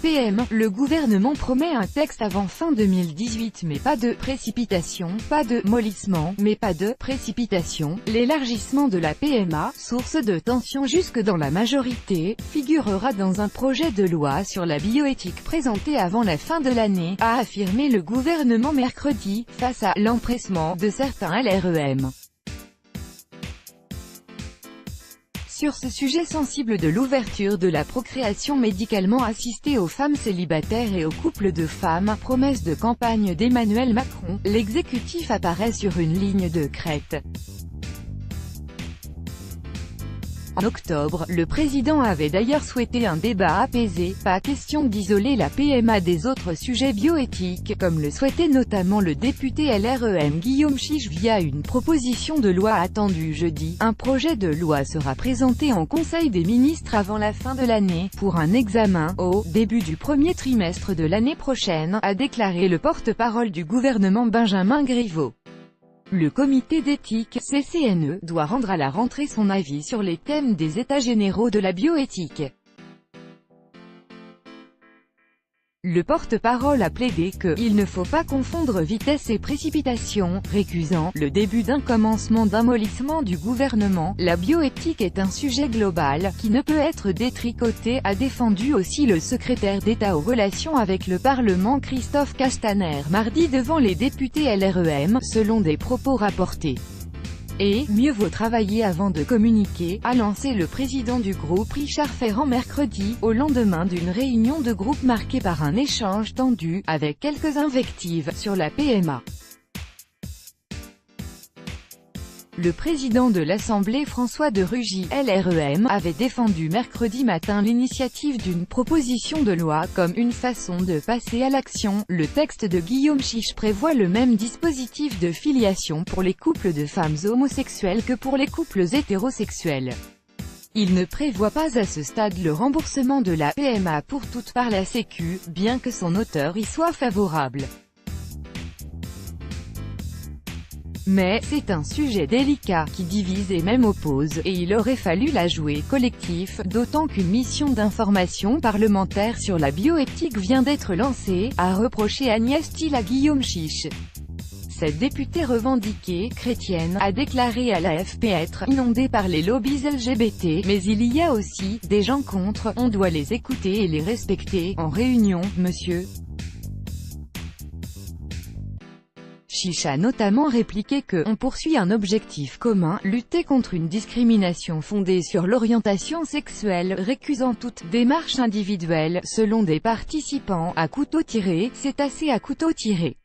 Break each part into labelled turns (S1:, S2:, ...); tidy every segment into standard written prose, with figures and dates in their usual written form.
S1: PMA, le gouvernement promet un texte avant fin 2018 mais pas de précipitation, pas de mollissement, mais pas de précipitation. L'élargissement de la PMA, source de tension jusque dans la majorité, figurera dans un projet de loi sur la bioéthique présenté avant la fin de l'année, a affirmé le gouvernement mercredi, face à l'empressement de certains LREM. Sur ce sujet sensible de l'ouverture de la procréation médicalement assistée aux femmes célibataires et aux couples de femmes, promesse de campagne d'Emmanuel Macron, l'exécutif apparaît sur une ligne de crête. En octobre, le président avait d'ailleurs souhaité un débat apaisé, pas question d'isoler la PMA des autres sujets bioéthiques, comme le souhaitait notamment le député LREM Guillaume Chiche via une proposition de loi attendue jeudi. Un projet de loi sera présenté en Conseil des ministres avant la fin de l'année, pour un examen au début du premier trimestre de l'année prochaine, a déclaré le porte-parole du gouvernement Benjamin Griveaux. Le comité d'éthique, CCNE, doit rendre à la rentrée son avis sur les thèmes des États généraux de la bioéthique. Le porte-parole a plaidé qu'il ne faut pas confondre vitesse et précipitation, récusant le début d'un commencement d'amollissement du gouvernement. La bioéthique est un sujet global, qui ne peut être détricoté, a défendu aussi le secrétaire d'État aux relations avec le Parlement Christophe Castaner mardi devant les députés LREM, selon des propos rapportés. Et, mieux vaut travailler avant de communiquer, a lancé le président du groupe Richard Ferrand mercredi, au lendemain d'une réunion de groupe marquée par un échange tendu, avec quelques invectives, sur la PMA. Le président de l'Assemblée François de Rugy, LREM, avait défendu mercredi matin l'initiative d'une proposition de loi comme une façon de passer à l'action. Le texte de Guillaume Chiche prévoit le même dispositif de filiation pour les couples de femmes homosexuelles que pour les couples hétérosexuels. Il ne prévoit pas à ce stade le remboursement de la PMA pour toutes par la Sécu, bien que son auteur y soit favorable. Mais, c'est un sujet délicat, qui divise et même oppose, et il aurait fallu la jouer collectif, d'autant qu'une mission d'information parlementaire sur la bioéthique vient d'être lancée, a reproché Agnès Thill à Guillaume Chiche. Cette députée revendiquée, chrétienne, a déclaré à l'AFP être inondée par les lobbies LGBT, mais il y a aussi des gens contre, on doit les écouter et les respecter. En réunion, monsieur Chiche a notamment répliqué que « on poursuit un objectif commun, lutter contre une discrimination fondée sur l'orientation sexuelle, récusant toute démarche individuelle, selon des participants, à couteau tiré, c'est assez à couteau tiré ».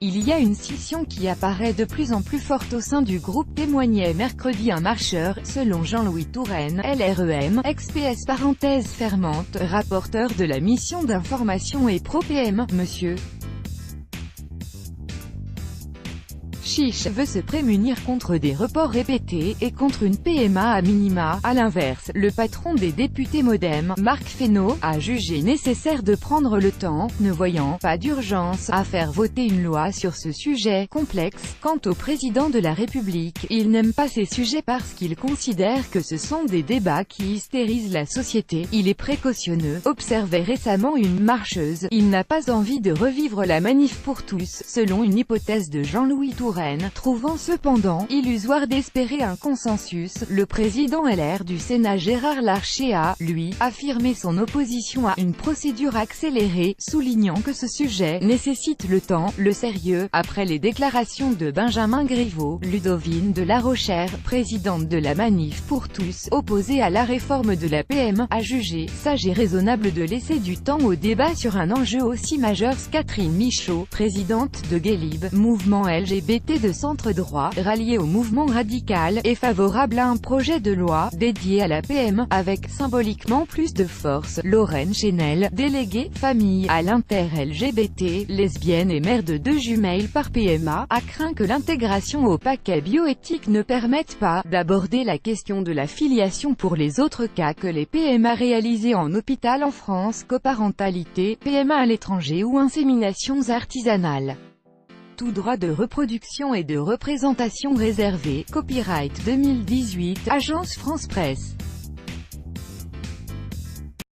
S1: Il y a une scission qui apparaît de plus en plus forte au sein du groupe, témoignait mercredi un marcheur, selon Jean-Louis Touraine, LREM, ex-PS parenthèse fermante, rapporteur de la mission d'information et pro-PM, monsieur Chiche veut se prémunir contre des reports répétés, et contre une PMA à minima. À l'inverse, le patron des députés MoDem, Marc Fesneau, a jugé nécessaire de prendre le temps, ne voyant pas d'urgence à faire voter une loi sur ce sujet complexe. Quant au président de la République, il n'aime pas ces sujets parce qu'il considère que ce sont des débats qui hystérisent la société. Il est précautionneux, observait récemment une marcheuse. Il n'a pas envie de revivre la manif pour tous, selon une hypothèse de Jean-Louis Touraine. Trouvant cependant illusoire d'espérer un consensus, le président LR du Sénat Gérard Larcher a, lui, affirmé son opposition à une procédure accélérée, soulignant que ce sujet nécessite le temps, le sérieux. Après les déclarations de Benjamin Griveaux, Ludovine de la Rochère, présidente de la Manif pour tous, opposée à la réforme de la PM, a jugé sage et raisonnable de laisser du temps au débat sur un enjeu aussi majeur. Catherine Michaud, présidente de Guélib, mouvement LGBT de centre-droit, rallié au mouvement radical, est favorable à un projet de loi dédié à la PM, avec symboliquement plus de force. Lorraine Chenel, déléguée famille à l'inter-LGBT, lesbienne et mère de 2 jumelles par PMA, a craint que l'intégration au paquet bioéthique ne permette pas d'aborder la question de la filiation pour les autres cas que les PMA réalisées en hôpital en France, coparentalité, PMA à l'étranger ou inséminations artisanales. Tout droit de reproduction et de représentation réservé. Copyright 2018, Agence France Presse.